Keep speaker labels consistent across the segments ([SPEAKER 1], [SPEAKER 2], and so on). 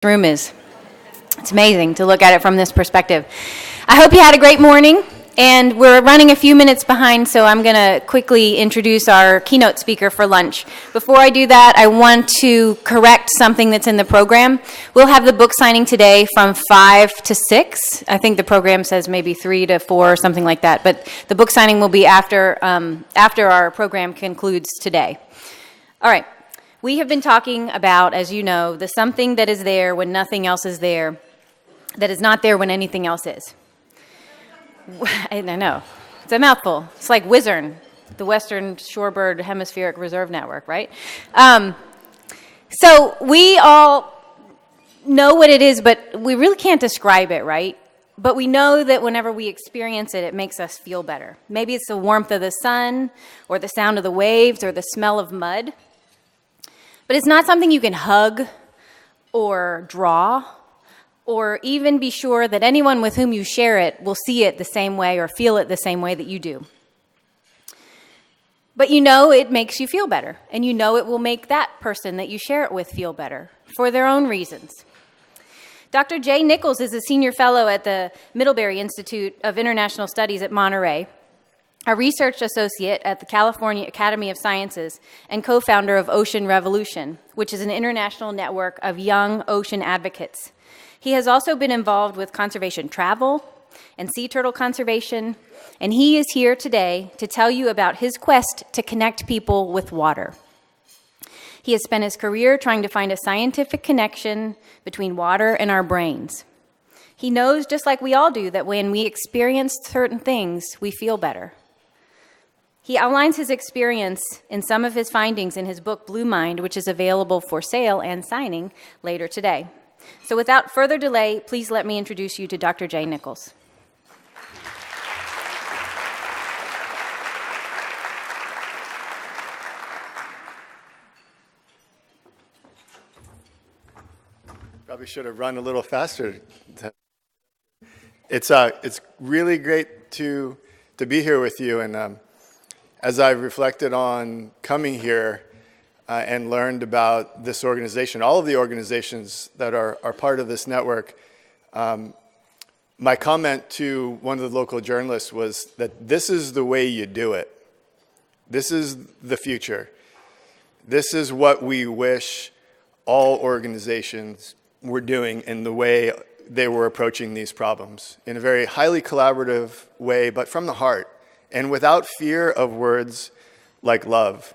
[SPEAKER 1] room is. It's amazing to look at it from this perspective. I hope you had a great morning, and we're running a few minutes behind, so I'm going to quickly introduce our keynote speaker for lunch. Before I do that, I want to correct something that's in the program. We'll have the book signing today from 5 to 6. I think the program says maybe 3 to 4 or something like that, but the book signing will be after our program concludes today. All right. We have been talking about, as you know, the something that is there when nothing else is there, that is not there when anything else is. I know. It's a mouthful. It's like WSHRN, the Western Shorebird Hemispheric Reserve Network, right? So we all know what it is, but we really can't describe it, right? But we know that whenever we experience it, it makes us feel better. Maybe it's the warmth of the sun, or the sound of the waves, or the smell of mud. But it's not something you can hug or draw or even be sure that anyone with whom you share it will see it the same way or feel it the same way that you do. But you know it makes you feel better, and you know it will make that person that you share it with feel better for their own reasons. Dr. Nichols is a senior fellow at the Middlebury Institute of International Studies at Monterey, a research associate at the California Academy of Sciences, and co-founder of Ocean Revolution, which is an international network of young ocean advocates. He has also been involved with conservation travel and sea turtle conservation, and he is here today to tell you about his quest to connect people with water. He has spent his career trying to find a scientific connection between water and our brains. He knows, just like we all do, that when we experience certain things, we feel better. He outlines his experience in some of his findings in his book, Blue Mind, which is available for sale and signing later today. So without further delay, please let me introduce you to Dr. Nichols.
[SPEAKER 2] Probably should have run a little faster. It's really great to be here with you, and as I've reflected on coming here and learned about this organization, all of the organizations that are part of this network, my comment to one of the local journalists was that this is the way you do it. This is the future. This is what we wish all organizations were doing in the way they were approaching these problems, in a very highly collaborative way, but from the heart. And without fear of words like love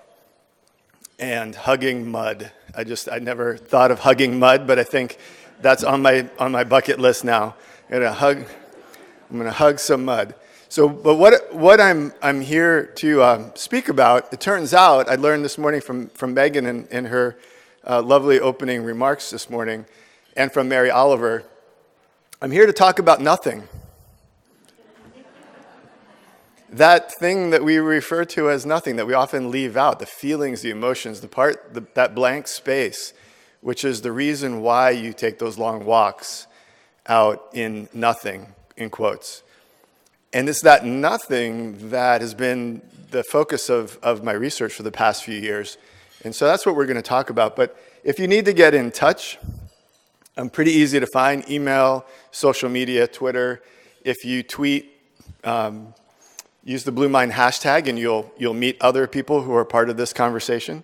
[SPEAKER 2] and hugging mud. I never thought of hugging mud, but I think that's on my bucket list now. I'm gonna hug some mud. So, but what I'm here to speak about, it turns out, I learned this morning from Megan in her lovely opening remarks this morning, and from Mary Oliver, I'm here to talk about nothing. That thing that we refer to as nothing, that we often leave out, the feelings, the emotions, that blank space, which is the reason why you take those long walks out in nothing, in quotes. And it's that nothing that has been the focus of my research for the past few years. And so that's what we're going to talk about. But if you need to get in touch, I'm pretty easy to find: email, social media, Twitter. If you tweet, use the Blue Mind hashtag, and you'll meet other people who are part of this conversation.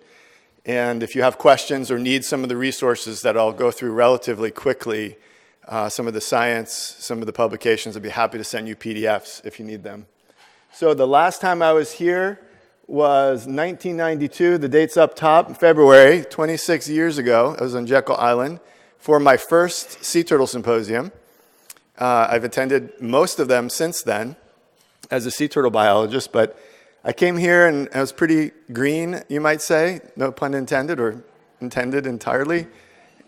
[SPEAKER 2] And if you have questions or need some of the resources that I'll go through relatively quickly, some of the science, some of the publications, I'd be happy to send you PDFs if you need them. So the last time I was here was 1992. The date's up top, February, 26 years ago. I was on Jekyll Island for my first sea turtle symposium. I've attended most of them since then as a sea turtle biologist, but I came here and I was pretty green, you might say, no pun intended, or intended entirely,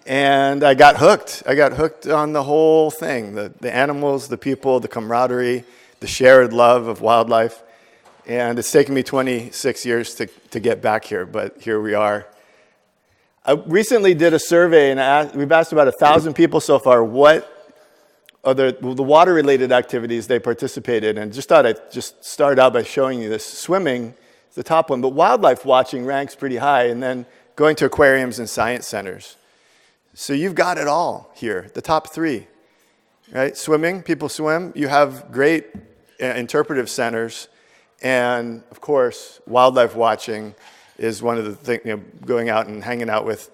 [SPEAKER 2] and I got hooked. I got hooked on the whole thing, the animals, the people, the camaraderie, the shared love of wildlife, and it's taken me 26 years to get back here, but here we are. I recently did a survey, and we've asked about 1,000 people so far what are the water-related activities they participated in. Just thought I'd just start out by showing you this. Swimming is the top one, but wildlife watching ranks pretty high, and then going to aquariums and science centers. So you've got it all here, the top three, right? Swimming, people swim. You have great interpretive centers. And, of course, wildlife watching is one of the things, going out and hanging out with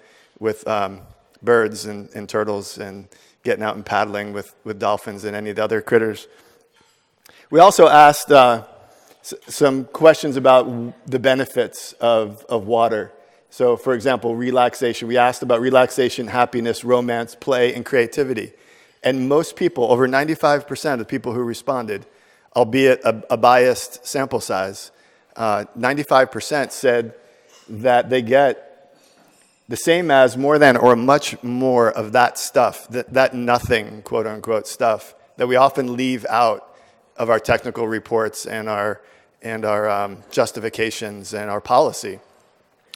[SPEAKER 2] birds and turtles and getting out and paddling with dolphins and any of the other critters. We also asked some questions about the benefits of water. So, for example, relaxation. We asked about relaxation, happiness, romance, play, and creativity. And most people, over 95% of people who responded, albeit a biased sample size, 95% said that they get the same as, more than, or much more of that stuff, that nothing, quote unquote, stuff that we often leave out of our technical reports and our justifications and our policy.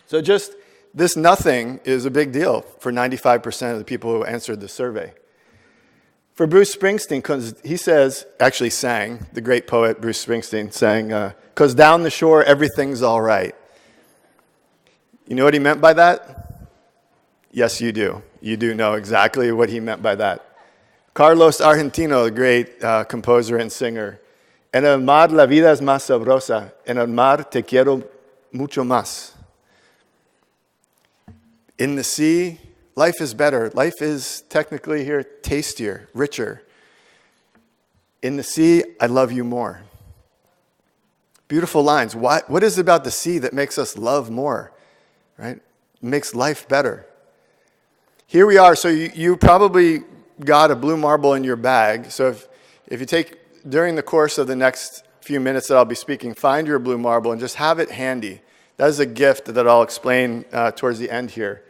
[SPEAKER 2] So just this nothing is a big deal for 95% of the people who answered the survey. For Bruce Springsteen, because he says, actually sang, the great poet Bruce Springsteen sang, "'Cause down the shore everything's all right." You know what he meant by that? Yes, you do. You do know exactly what he meant by that. Carlos Argentino, the great composer and singer, "En el mar la vida es más sabrosa, en el mar te quiero mucho más." In the sea, life is better. Life is technically here tastier, richer. In the sea, I love you more. Beautiful lines. What is it about the sea that makes us love more, right? Makes life better. Here we are. So you probably got a blue marble in your bag. So if you take, during the course of the next few minutes that I'll be speaking, find your blue marble and just have it handy. That is a gift that I'll explain towards the end here.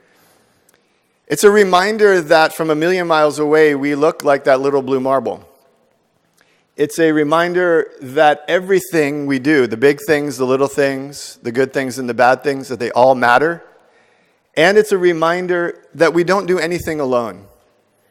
[SPEAKER 2] It's a reminder that from a million miles away, we look like that little blue marble. It's a reminder that everything we do, the big things, the little things, the good things and the bad things, that they all matter. And it's a reminder that we don't do anything alone.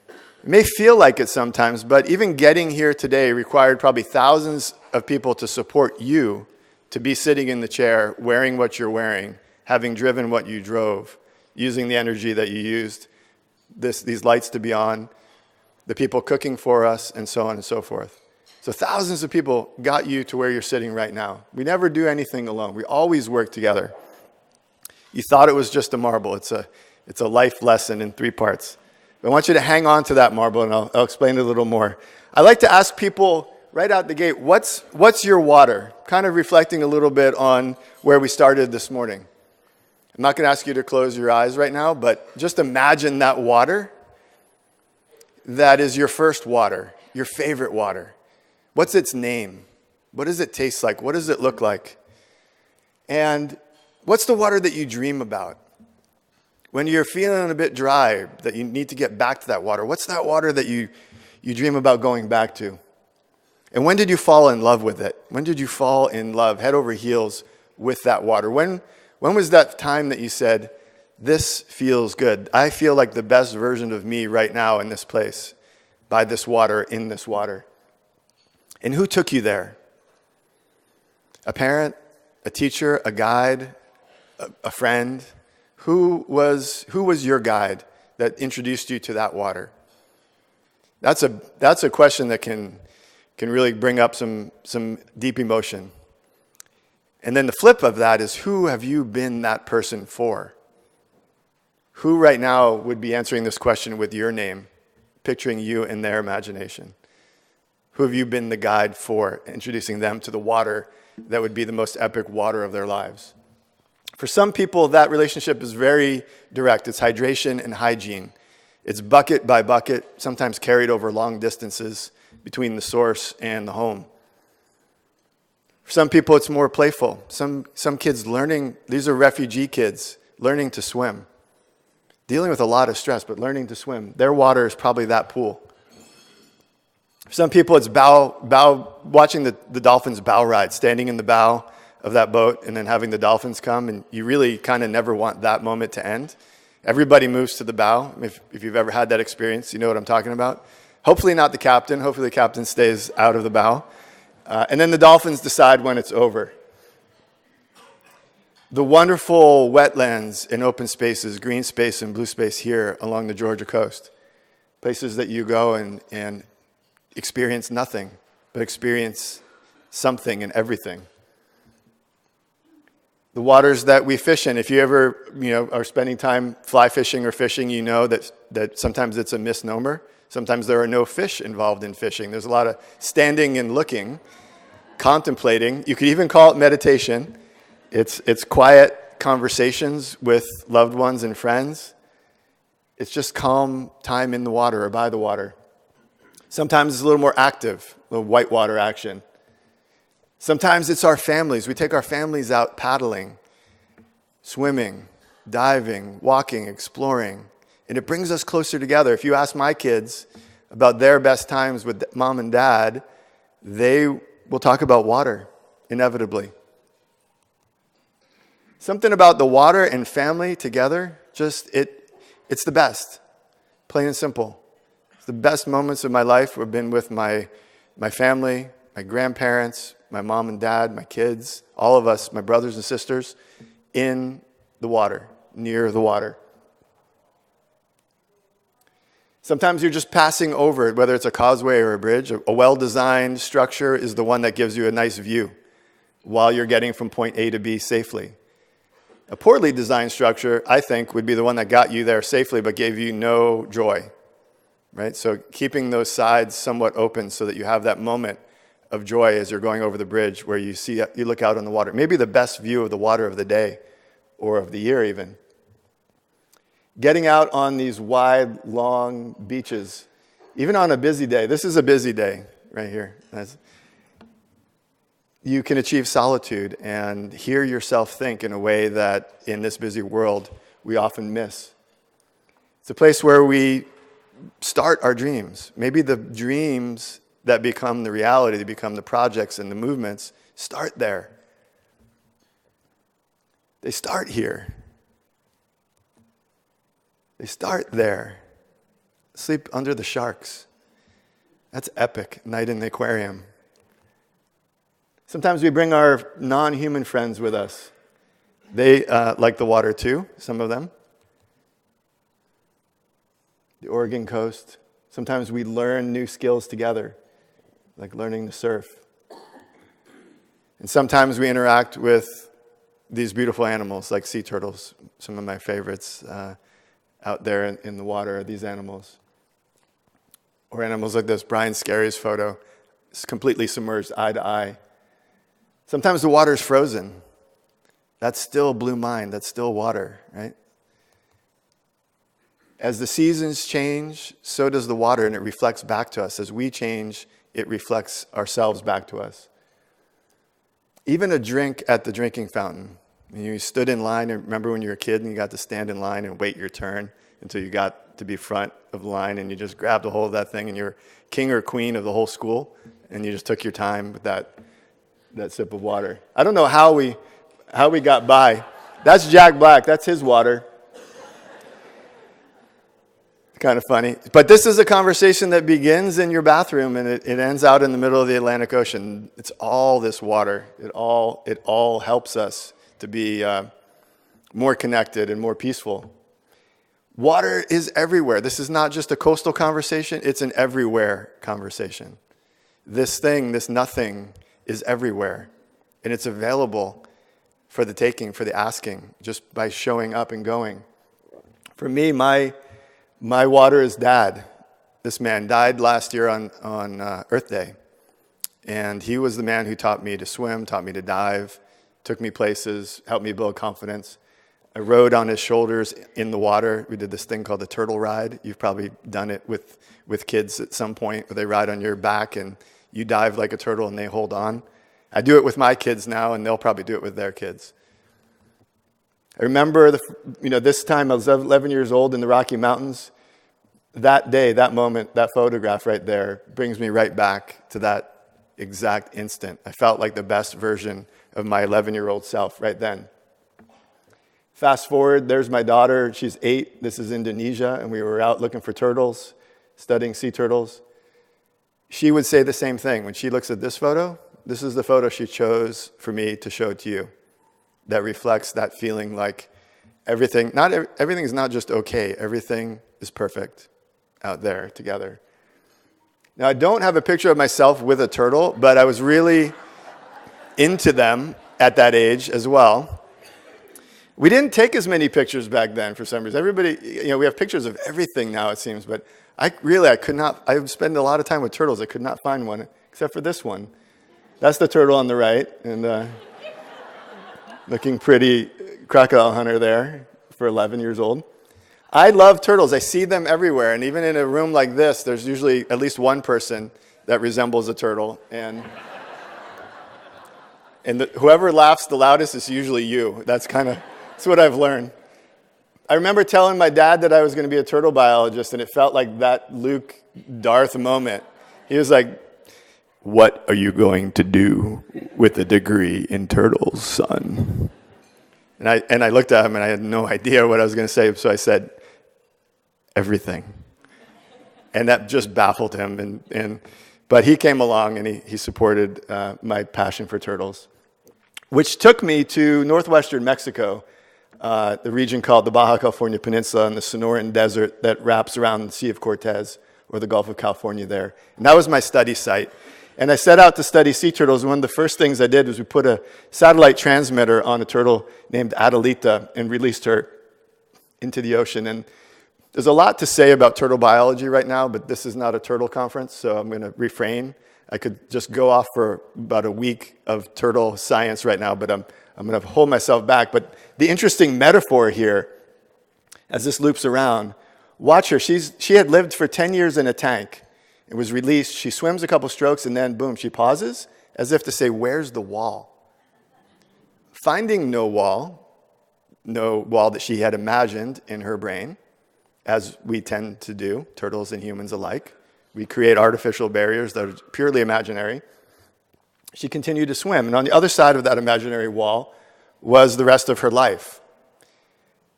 [SPEAKER 2] It may feel like it sometimes, but even getting here today required probably thousands of people to support you to be sitting in the chair, wearing what you're wearing, having driven what you drove, using the energy that you used, these lights to be on, the people cooking for us, and so on and so forth. So thousands of people got you to where you're sitting right now. We never do anything alone. We always work together. You thought it was just a marble. It's a life lesson in 3 parts. I want you to hang on to that marble, and I'll explain it a little more. I like to ask people right out the gate, what's your water? Kind of reflecting a little bit on where we started this morning. I'm not going to ask you to close your eyes right now, but just imagine that water that is your first water, your favorite water. What's its name? What does it taste like? What does it look like? And what's the water that you dream about? When you're feeling a bit dry, that you need to get back to that water, what's that water that you dream about going back to? And when did you fall in love with it? When did you fall in love, head over heels, with that water? When was that time that you said, this feels good? I feel like the best version of me right now in this place, by this water, in this water. And who took you there? A parent, a teacher, a guide, a friend? Who was your guide that introduced you to that water? That's a question that can really bring up some deep emotion. And then the flip of that is, who have you been that person for? Who right now would be answering this question with your name, picturing you in their imagination? Who have you been the guide for, introducing them to the water that would be the most epic water of their lives? For some people, that relationship is very direct. It's hydration and hygiene. It's bucket by bucket, sometimes carried over long distances between the source and the home. For some people, it's more playful. Some kids learning, these are refugee kids, learning to swim. Dealing with a lot of stress, but learning to swim. Their water is probably that pool. For some people, it's watching the dolphins bow ride, standing in the bow of that boat and then having the dolphins come, and you really kind of never want that moment to end. Everybody moves to the bow. If you've ever had that experience, you know what I'm talking about. Hopefully not the captain. Hopefully the captain stays out of the bow. And then the dolphins decide when it's over. The wonderful wetlands and open spaces, green space and blue space here along the Georgia coast. Places that you go and experience nothing, but experience something and everything. The waters that we fish in, if you ever are spending time fly fishing or fishing, you know that sometimes it's a misnomer. Sometimes there are no fish involved in fishing. There's a lot of standing and looking, contemplating. You could even call it meditation. It's quiet conversations with loved ones and friends. It's just calm time in the water or by the water. Sometimes it's a little more active, a little whitewater action. Sometimes it's our families. We take our families out paddling, swimming, diving, walking, exploring. And it brings us closer together. If you ask my kids about their best times with mom and dad, they will talk about water, inevitably. Something about the water and family together, it's the best, plain and simple. It's the best moments of my life have been with my family, my grandparents, my mom and dad, my kids, all of us, my brothers and sisters, in the water, near the water. Sometimes you're just passing over it, whether it's a causeway or a bridge. A well-designed structure is the one that gives you a nice view while you're getting from point A to B safely. A poorly designed structure, I think, would be the one that got you there safely but gave you no joy, right? So keeping those sides somewhat open so that you have that moment of joy as you're going over the bridge where you look out on the water. Maybe the best view of the water of the day or of the year even. Getting out on these wide, long beaches, even on a busy day. This is a busy day right here. You can achieve solitude and hear yourself think in a way that in this busy world we often miss. It's a place where we start our dreams. Maybe the dreams that become the reality, that become the projects and the movements, start there. They start here. They start there. Sleep under the sharks. That's epic. Night in the aquarium. Sometimes we bring our non-human friends with us. They like the water too, some of them. The Oregon coast. Sometimes we learn new skills together, like learning to surf. And sometimes we interact with these beautiful animals, like sea turtles. Some of my favorites out there in the water are these animals. Or animals like this. Brian Scary's photo is completely submerged, eye to eye. Sometimes the water is frozen. That's still blue mind. That's still water, right? As the seasons change, so does the water, and it reflects back to us. As we change, it reflects ourselves back to us. Even a drink at the drinking fountain. You stood in line, and remember when you were a kid and you got to stand in line and wait your turn until you got to be front of the line, and you just grabbed a hold of that thing, and you're king or queen of the whole school, and you just took your time with that sip of water. I don't know how we got by. That's Jack Black. That's his water. Kind of funny. But this is a conversation that begins in your bathroom and it ends out in the middle of the Atlantic Ocean. It's all this water. It all helps us to be more connected and more peaceful. Water is everywhere. This is not just a coastal conversation. It's an everywhere conversation. This thing, this nothing, is everywhere. And it's available for the taking, for the asking, just by showing up and going. For me, my water is Dad. This man died last year on Earth Day. And he was the man who taught me to swim, taught me to dive, took me places, helped me build confidence. I rode on his shoulders in the water. We did this thing called the turtle ride. You've probably done it with kids at some point, where they ride on your back and you dive like a turtle and they hold on. I do it with my kids now, and they'll probably do it with their kids. I remember this time I was 11 years old in the Rocky Mountains. That day, that moment, that photograph right there brings me right back to that exact instant. I felt like the best version of my 11-year-old self right then. Fast forward, there's my daughter. She's 8. This is Indonesia, and we were out looking for turtles, studying sea turtles. She would say the same thing. When she looks at this photo, this is the photo she chose for me to show to you. that reflects that feeling like everything is not just okay, everything is perfect out there together. Now, I don't have a picture of myself with a turtle, but I was really into them at that age as well. We didn't take as many pictures back then for some reason. Everybody, we have pictures of everything now, it seems, but I could not, I spend a lot of time with turtles. I could not find one except for this one. That's the turtle on the right, and looking pretty crocodile hunter there for 11 years old. I love turtles. I see them everywhere, and even in a room like this, there's usually at least one person that resembles a turtle, and whoever laughs the loudest is usually you. That's what I've learned. I remember telling my dad that I was going to be a turtle biologist, and it felt like that Luke Darth moment. He was like, "What are you going to do with a degree in turtles, son?" And I looked at him, and I had no idea what I was going to say, so I said, "Everything." And that just baffled him. But he came along, and he supported my passion for turtles, which took me to northwestern Mexico, the region called the Baja California Peninsula and the Sonoran Desert that wraps around the Sea of Cortez, or the Gulf of California there. And that was my study site. And I set out to study sea turtles. One of the first things I did was we put a satellite transmitter on a turtle named Adelita and released her into the ocean. And there's a lot to say about turtle biology right now, but this is not a turtle conference, so I'm going to refrain. I could just go off for about a week of turtle science right now, but I'm going to hold myself back. But the interesting metaphor here, as this loops around, watch her. She had lived for 10 years in a tank. It was released. She swims a couple strokes, and then, boom, she pauses, as if to say, where's the wall? Finding no wall that she had imagined in her brain, as we tend to do, turtles and humans alike. We create artificial barriers that are purely imaginary. She continued to swim, and on the other side of that imaginary wall was the rest of her life.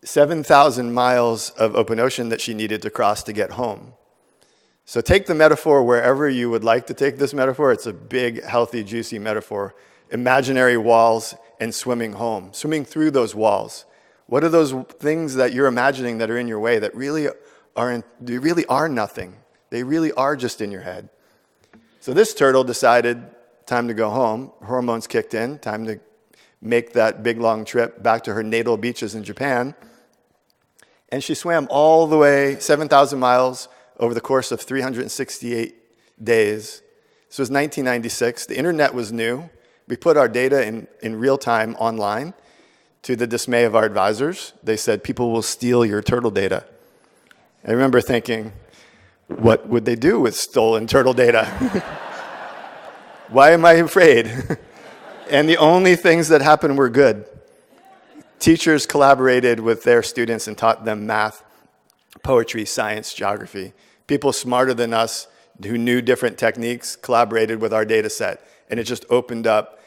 [SPEAKER 2] 7,000 miles of open ocean that she needed to cross to get home. So take the metaphor wherever you would like to take this metaphor. It's a big, healthy, juicy metaphor. Imaginary walls and swimming home, swimming through those walls. What are those things that you're imagining that are in your way that really are nothing? They really are just in your head. So this turtle decided, time to go home. Hormones kicked in, time to make that big, long trip back to her natal beaches in Japan. And she swam all the way 7,000 miles over the course of 368 days. This was 1996. The internet was new. We put our data in real time online. To the dismay of our advisors, they said, people will steal your turtle data. I remember thinking, what would they do with stolen turtle data? Why am I afraid? And the only things that happened were good. Teachers collaborated with their students and taught them math, poetry, science, geography. People smarter than us who knew different techniques collaborated with our data set. And it just opened up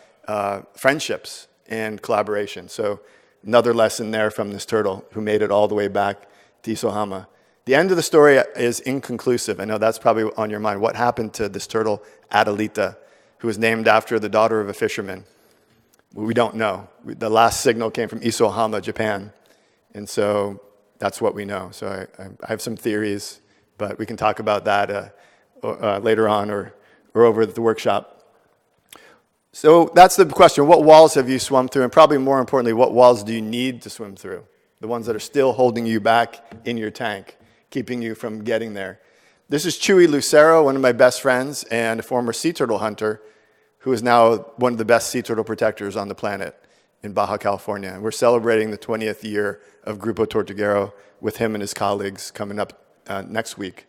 [SPEAKER 2] friendships and collaboration. So another lesson there from this turtle who made it all the way back to Isohama. The end of the story is inconclusive. I know that's probably on your mind. What happened to this turtle, Adelita, who was named after the daughter of a fisherman? We don't know. The last signal came from Isohama, Japan. And so that's what we know. So I have some theories, but we can talk about that later on or over at the workshop. So that's the question. What walls have you swum through? And probably more importantly, what walls do you need to swim through? The ones that are still holding you back in your tank, keeping you from getting there. This is Chuy Lucero, one of my best friends and a former sea turtle hunter, who is now one of the best sea turtle protectors on the planet in Baja California. And we're celebrating the 20th year of Grupo Tortuguero with him and his colleagues coming up next week.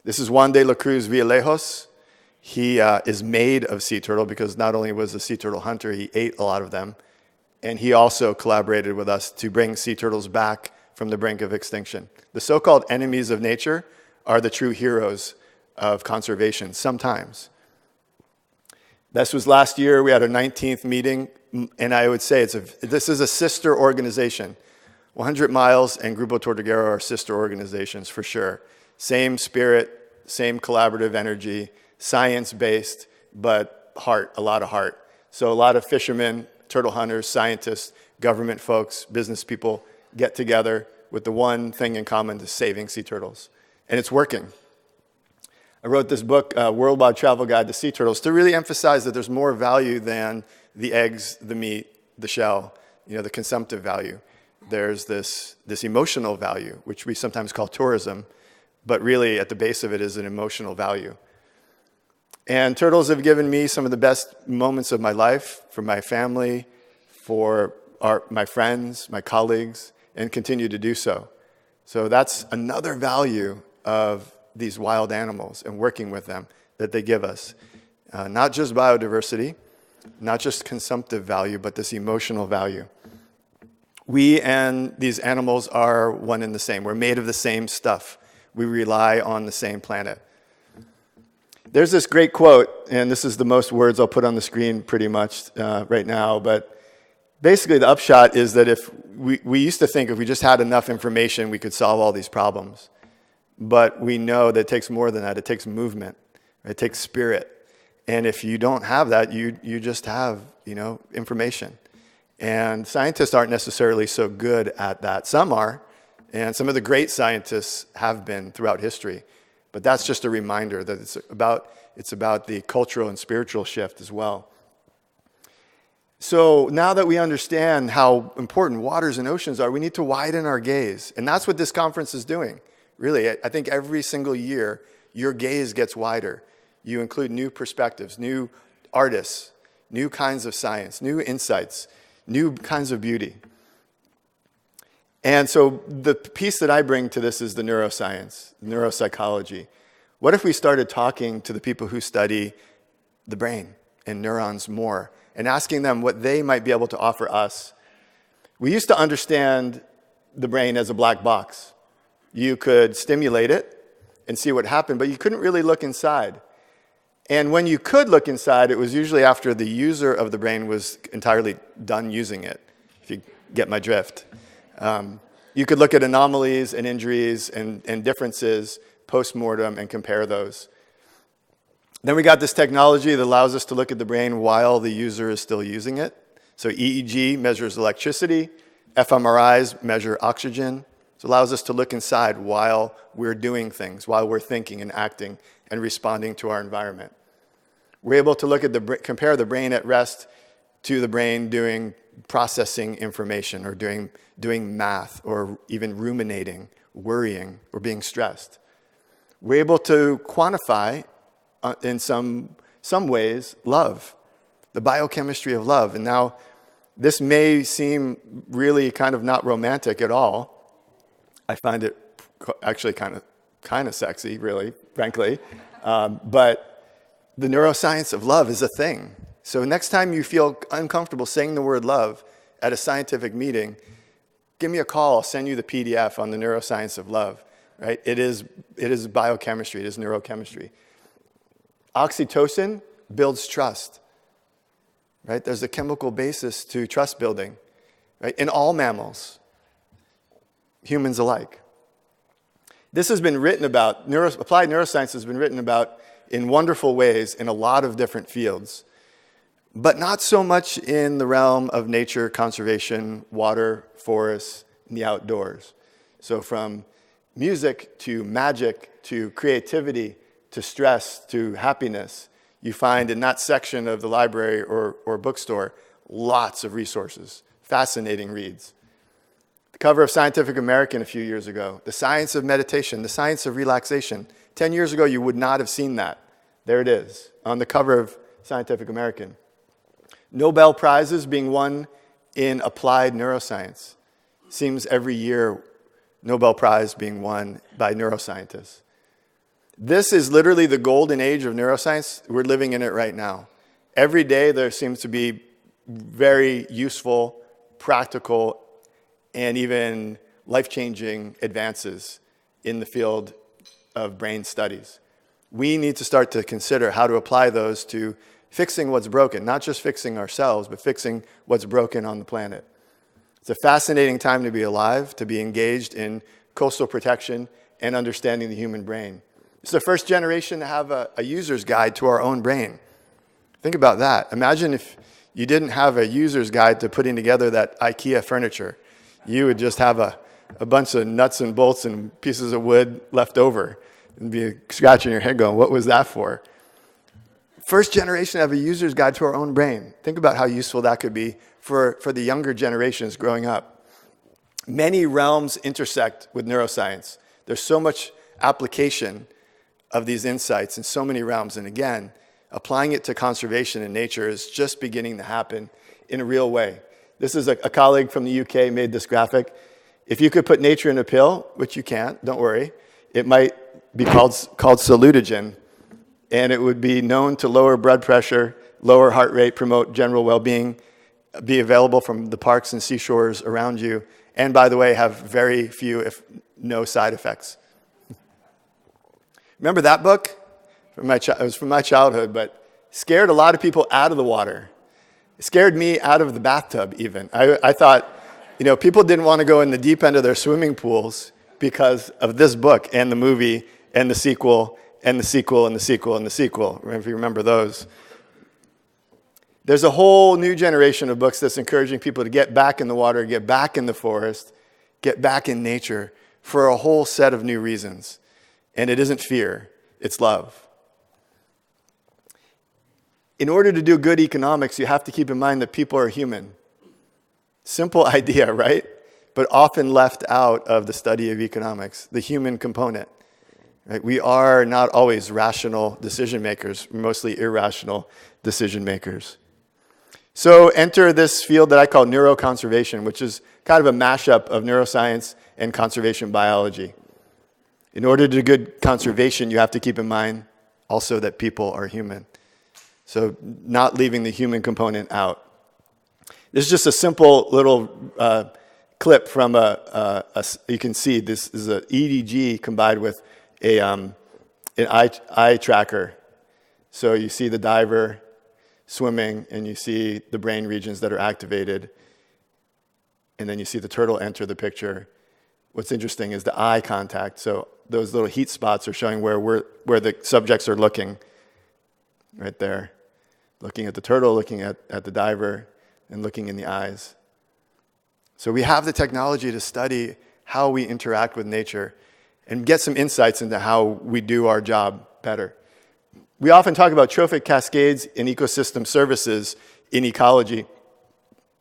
[SPEAKER 2] This is Juan de la Cruz Villalejos. He is made of sea turtle because not only was a sea turtle hunter, he ate a lot of them. And he also collaborated with us to bring sea turtles back from the brink of extinction. The so-called enemies of nature are the true heroes of conservation sometimes. This was last year. We had our 19th meeting, and I would say this is a sister organization. 100 Miles and Grupo Tortuguero are sister organizations for sure. Same spirit, same collaborative energy, science-based, but heart, a lot of heart. So a lot of fishermen, turtle hunters, scientists, government folks, business people get together with the one thing in common to saving sea turtles. And it's working. I wrote this book, Worldwide Travel Guide to Sea Turtles, to really emphasize that there's more value than the eggs, the meat, the shell, the consumptive value. There's this emotional value, which we sometimes call tourism, but really at the base of it is an emotional value. And turtles have given me some of the best moments of my life, for my family, for my friends, my colleagues, and continue to do so. So that's another value of these wild animals and working with them that they give us. Not just biodiversity, not just consumptive value, but this emotional value. We and these animals are one and the same. We're made of the same stuff. We rely on the same planet. There's this great quote, and this is the most words I'll put on the screen pretty much right now, but basically the upshot is that if we used to think if we just had enough information, we could solve all these problems. But we know that it takes more than that. It takes movement. It takes spirit. And if you don't have that, you just have, information. And scientists aren't necessarily so good at that. Some are, and some of the great scientists have been throughout history. But that's just a reminder that it's about the cultural and spiritual shift as well. So now that we understand how important waters and oceans are, we need to widen our gaze. And that's what this conference is doing. Really, I think every single year, your gaze gets wider. You include new perspectives, new artists, new kinds of science, new insights, new kinds of beauty. And so the piece that I bring to this is the neuroscience, neuropsychology. What if we started talking to the people who study the brain and neurons more and asking them what they might be able to offer us? We used to understand the brain as a black box. You could stimulate it and see what happened, but you couldn't really look inside. And when you could look inside, it was usually after the user of the brain was entirely done using it, if you get my drift. You could look at anomalies and injuries and differences post-mortem and compare those. Then we got this technology that allows us to look at the brain while the user is still using it. So EEG measures electricity, fMRIs measure oxygen. So it allows us to look inside while we're doing things, while we're thinking and acting and responding to our environment. We're able to look at compare the brain at rest to the brain doing processing information or doing math or even ruminating, worrying, or being stressed. We're able to quantify, in some ways, love, the biochemistry of love. And now this may seem really kind of not romantic at all. I find it actually kind of sexy, really, frankly. But the neuroscience of love is a thing. So next time you feel uncomfortable saying the word love at a scientific meeting, give me a call. I'll send you the PDF on the neuroscience of love. Right? It is biochemistry. It is neurochemistry. Oxytocin builds trust. Right? There's a chemical basis to trust building. Right? In all mammals, humans alike. This has been written about. Applied neuroscience has been written about in wonderful ways in a lot of different fields, but not so much in the realm of nature, conservation, water, forests, and the outdoors. So from music to magic to creativity to stress to happiness, you find in that section of the library or bookstore lots of resources, fascinating reads. The cover of Scientific American a few years ago, the science of meditation, the science of relaxation. 10 years ago, you would not have seen that. There it is on the cover of Scientific American. Nobel Prizes being won in applied neuroscience. Seems every year Nobel Prize being won by neuroscientists. This is literally the golden age of neuroscience. We're living in it right now. Every day there seems to be very useful, practical, and even life-changing advances in the field of brain studies. We need to start to consider how to apply those to fixing what's broken, not just fixing ourselves, but fixing what's broken on the planet. It's a fascinating time to be alive, to be engaged in coastal protection and understanding the human brain. It's the first generation to have a user's guide to our own brain. Think about that. Imagine if You didn't have a user's guide to putting together that IKEA furniture. You would just have a bunch of nuts and bolts and pieces of wood left over and be scratching your head going, what was that for? First generation have a user's guide to our own brain. Think about how useful that could be for the younger generations growing up. Many realms intersect with neuroscience. There's so much application of these insights in so many realms. And again, applying it to conservation in nature is just beginning to happen in a real way. This is a colleague from the UK made this graphic. If you could put nature in a pill, which you can't, don't worry, it might be called salutogen, and it would be known to lower blood pressure, lower heart rate, promote general well-being, be available from the parks and seashores around you, and by the way, have very few, if no, side effects. Remember that book? It was from my childhood, but scared a lot of people out of the water. It scared me out of the bathtub even. I thought, people didn't want to go in the deep end of their swimming pools because of this book and the movie and the sequel and the sequel and the sequel and the sequel, if you remember those. There's a whole new generation of books that's encouraging people to get back in the water, get back in the forest, get back in nature for a whole set of new reasons. And it isn't fear, it's love. In order to do good economics, you have to keep in mind that people are human. Simple idea, right? But often left out of the study of economics, the human component. Right? We are not always rational decision makers, we're mostly irrational decision makers. So enter this field that I call neuroconservation, which is kind of a mashup of neuroscience and conservation biology. In order to do good conservation, you have to keep in mind also that people are human. So not leaving the human component out. This is just a simple little clip from you can see this is an EEG combined with an eye tracker. So you see the diver swimming, and you see the brain regions that are activated, and then you see the turtle enter the picture. What's interesting is the eye contact. So those little heat spots are showing where the subjects are looking, right there. Looking at the turtle, looking at the diver, and looking in the eyes. So we have the technology to study how we interact with nature and get some insights into how we do our job better. We often talk about trophic cascades and ecosystem services in ecology,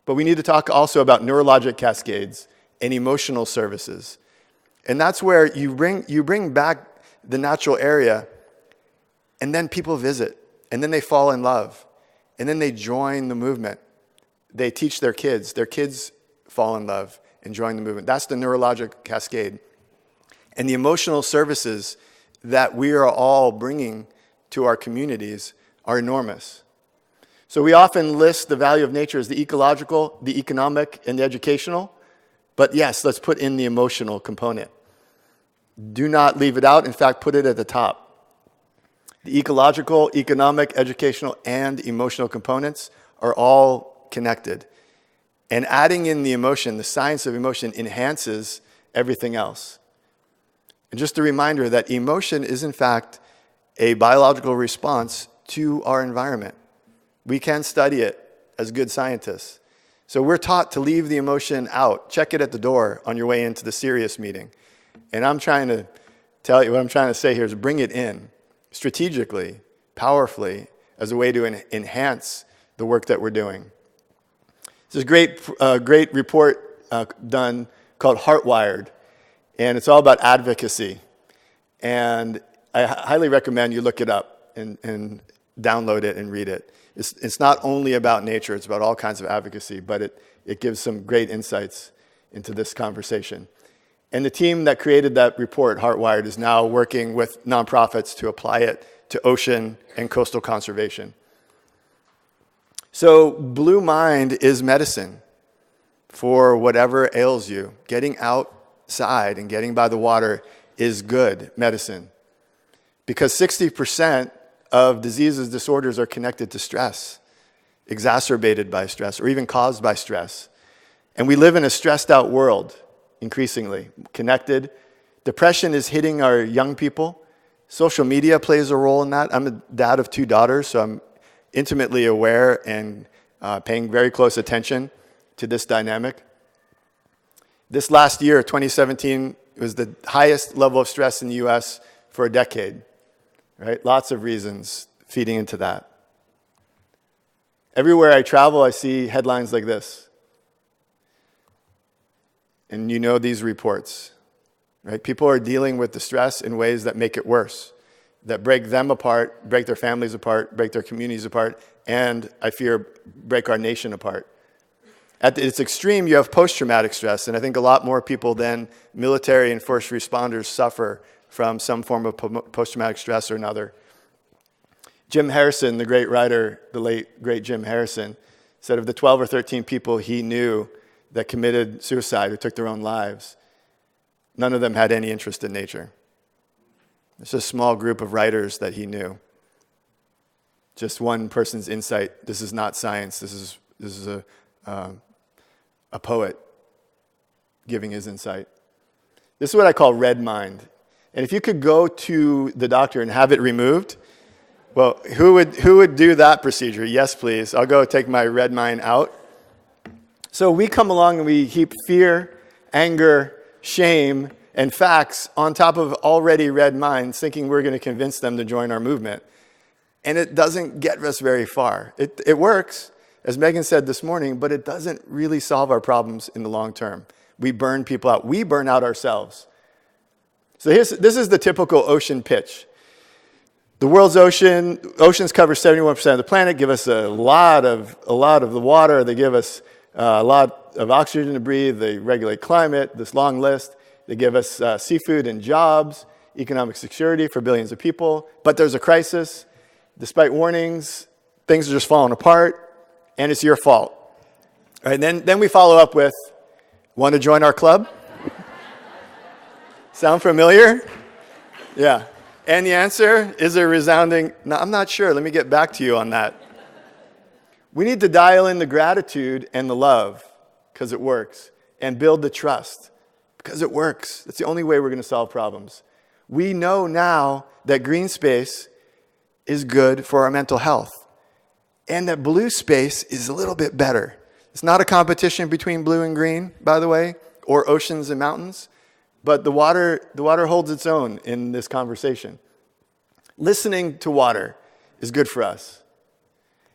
[SPEAKER 2] but we need to talk also about neurologic cascades and emotional services. And that's where you bring back the natural area, and then people visit, and then they fall in love, and then they join the movement. They teach their kids fall in love and join the movement. That's the neurologic cascade. And the emotional services that we are all bringing to our communities are enormous. So we often list the value of nature as the ecological, the economic, and the educational. But yes, let's put in the emotional component. Do not leave it out. In fact, put it at the top. The ecological, economic, educational, and emotional components are all connected. And adding in the emotion, the science of emotion, enhances everything else. And just a reminder that emotion is, in fact, a biological response to our environment. We can study it as good scientists. So we're taught to leave the emotion out. Check it at the door on your way into the serious meeting. And I'm trying to tell you, what I'm trying to say here is bring it in strategically, powerfully, as a way to enhance the work that we're doing. There's a great report done called Heartwired, and it's all about advocacy. And I highly recommend you look it up and download it and read it. It's not only about nature, it's about all kinds of advocacy, but it gives some great insights into this conversation. And the team that created that report, Heartwired, is now working with nonprofits to apply it to ocean and coastal conservation. So Blue Mind is medicine for whatever ails you. Getting outside and getting by the water is good medicine. Because 60% of diseases, disorders are connected to stress, exacerbated by stress, or even caused by stress. And we live in a stressed out world, increasingly connected. Depression is hitting our young people. Social media plays a role in that. I'm a dad of 2 daughters, so I'm intimately aware and paying very close attention to this dynamic. This last year, 2017, was the highest level of stress in the US for a decade, right? Lots of reasons feeding into that. Everywhere I travel, I see headlines like this. And you know these reports, right? People are dealing with the stress in ways that make it worse, that break them apart, break their families apart, break their communities apart, and I fear break our nation apart. At its extreme, you have post-traumatic stress, and I think a lot more people than military and first responders suffer from some form of post-traumatic stress or another. Jim Harrison, the great writer, the late, great Jim Harrison, said of the 12 or 13 people he knew that committed suicide or took their own lives, none of them had any interest in nature. It's a small group of writers that he knew. Just one person's insight. This is not science. This is a poet giving his insight. This is what I call red mind. And if you could go to the doctor and have it removed, well, who would do that procedure? Yes, please. I'll go take my red mind out. So we come along and we heap fear, anger, shame, and facts on top of already red minds, thinking we're going to convince them to join our movement. And it doesn't get us very far. It works, as Megan said this morning, but it doesn't really solve our problems in the long term. We burn people out. We burn out ourselves. So this is the typical ocean pitch. The world's oceans cover 71% of the planet, give us a lot of the water. They give us a lot of oxygen to breathe. They regulate climate, this long list. They give us seafood and jobs, economic security for billions of people. But there's a crisis. Despite warnings, things are just falling apart, and it's your fault. All right, then we follow up with, want to join our club? Sound familiar? Yeah. And the answer is a resounding, no, I'm not sure. Let me get back to you on that. We need to dial in the gratitude and the love, because it works, and build the trust, because it works. That's the only way we're going to solve problems. We know now that green space is good for our mental health, and that blue space is a little bit better. It's not a competition between blue and green, by the way, or oceans and mountains, but the water holds its own in this conversation. Listening to water is good for us.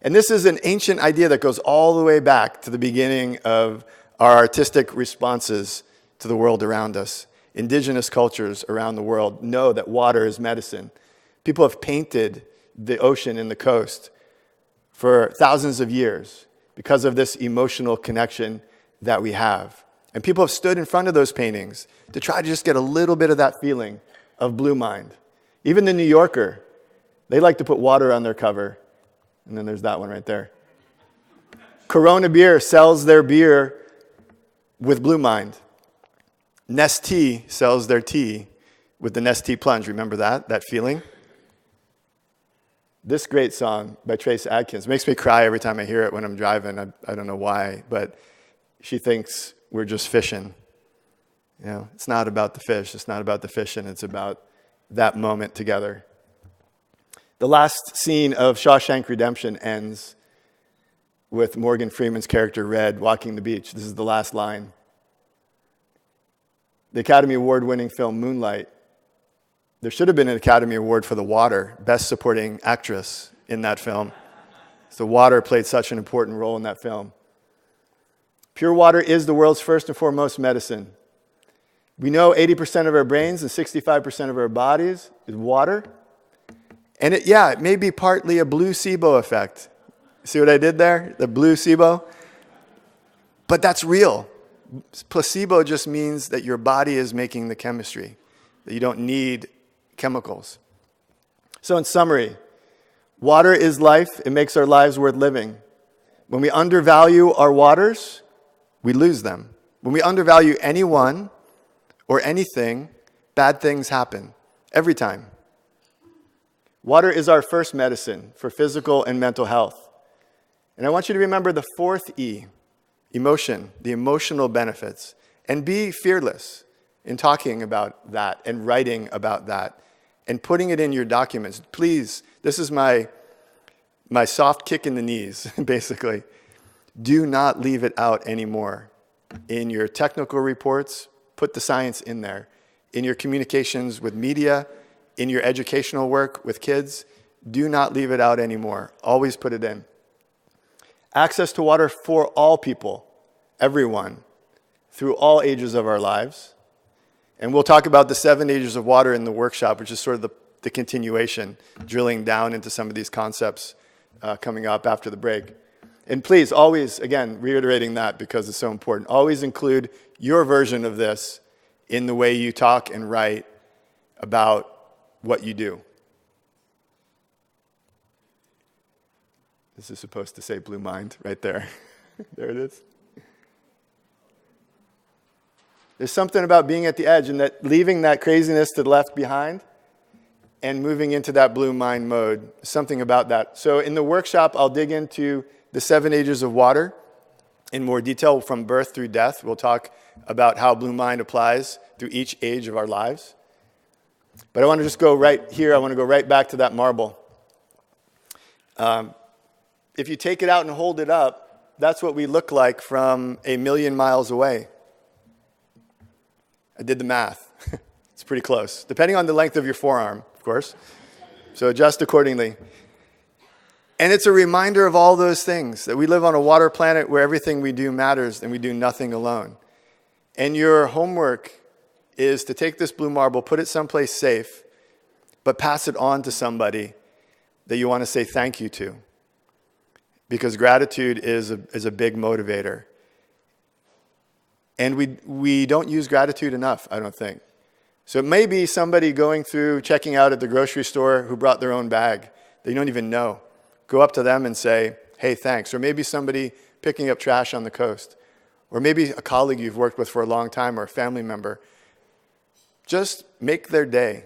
[SPEAKER 2] And this is an ancient idea that goes all the way back to the beginning of our artistic responses to the world around us. Indigenous cultures around the world know that water is medicine. People have painted the ocean and the coast for thousands of years because of this emotional connection that we have. And people have stood in front of those paintings to try to just get a little bit of that feeling of blue mind. Even the New Yorker, they like to put water on their cover. And then there's that one right there. Corona Beer sells their beer with blue mind. Nestea sells their tea with the Nestea plunge. Remember that feeling? This great song by Trace Adkins makes me cry every time I hear it when I'm driving. I don't know why, but she thinks we're just fishing. You know, it's not about the fish. It's not about the fishing. It's about that moment together. The last scene of Shawshank Redemption ends with Morgan Freeman's character Red walking the beach. This is the last line. The Academy Award-winning film Moonlight. There should have been an Academy Award for The Water, Best Supporting Actress in that film. So water played such an important role in that film. Pure water is the world's first and foremost medicine. We know 80% of our brains and 65% of our bodies is water. And it may be partly a blue SIBO effect. See what I did there? The blue SIBO? But that's real. Placebo just means that your body is making the chemistry, that you don't need chemicals. So in summary, water is life. It makes our lives worth living. When we undervalue our waters, we lose them. When we undervalue anyone or anything, bad things happen every time. Water is our first medicine for physical and mental health. And I want you to remember the fourth E, emotion, the emotional benefits, and be fearless in talking about that and writing about that and putting it in your documents. Please, this is my soft kick in the knees, basically. Do not leave it out anymore. In your technical reports, put the science in there. In your communications with media, in your educational work with kids, do not leave it out anymore. Always put it in. Access to water for all people, everyone, through all ages of our lives. And we'll talk about the 7 ages of water in the workshop, which is sort of the continuation, drilling down into some of these concepts coming up after the break. And please, always, again, reiterating that because it's so important, always include your version of this in the way you talk and write about what you do. This is supposed to say Blue Mind right there. There it is. There's something about being at the edge and that leaving that craziness to the left behind and moving into that Blue Mind mode. Something about that. So in the workshop, I'll dig into the 7 ages of water in more detail from birth through death. We'll talk about how Blue Mind applies through each age of our lives. But I want to just go right here. I want to go right back to that marble. If you take it out and hold it up, that's what we look like from 1,000,000 miles away. I did the math. It's pretty close, depending on the length of your forearm, of course. So adjust accordingly. And it's a reminder of all those things, that we live on a water planet where everything we do matters and we do nothing alone. And your homework is to take this blue marble, put it someplace safe, but pass it on to somebody that you want to say thank you to. Because gratitude is a big motivator. And we don't use gratitude enough, I don't think. So it may be somebody going through, checking out at the grocery store who brought their own bag that you don't even know. Go up to them and say, hey, thanks. Or maybe somebody picking up trash on the coast. Or maybe a colleague you've worked with for a long time or a family member. Just make their day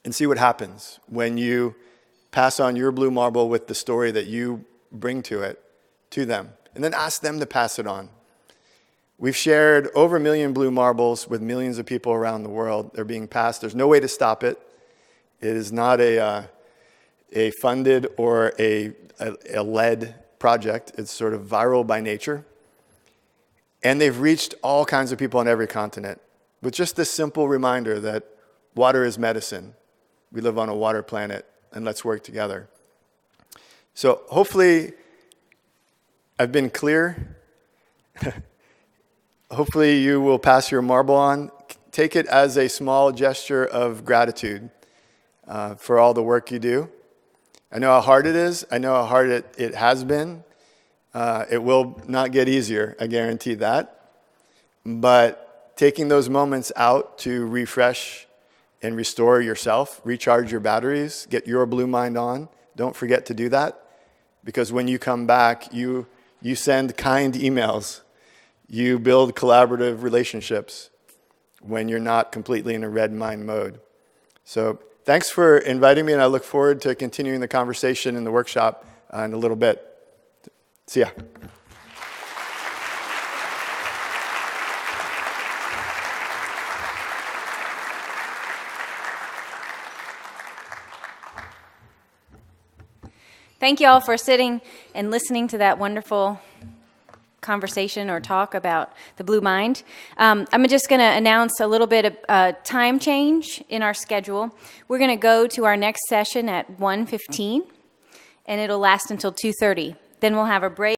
[SPEAKER 2] and see what happens when you pass on your blue marble with the story that you bring to it, to them. And then ask them to pass it on. We've shared over 1 million blue marbles with millions of people around the world. They're being passed. There's no way to stop it. It is not a funded or a led project. It's sort of viral by nature. And they've reached all kinds of people on every continent with just this simple reminder that water is medicine. We live on a water planet, and let's work together. So hopefully I've been clear. Hopefully you will pass your marble on. Take it as a small gesture of gratitude for all the work you do. I know how hard it is. I know how hard it has been. It will not get easier, I guarantee that. But taking those moments out to refresh and restore yourself, recharge your batteries, get your blue mind on. Don't forget to do that. Because when you come back, you send kind emails. You build collaborative relationships when you're not completely in a red mind mode. So thanks for inviting me, and I look forward to continuing the conversation in the workshop in a little bit. See ya.
[SPEAKER 1] Thank you all for sitting and listening to that wonderful conversation or talk about the Blue Mind. I'm just going to announce a little bit of a time change in our schedule. We're going to go to our next session at 1:15, and it'll last until 2:30. Then we'll have a break.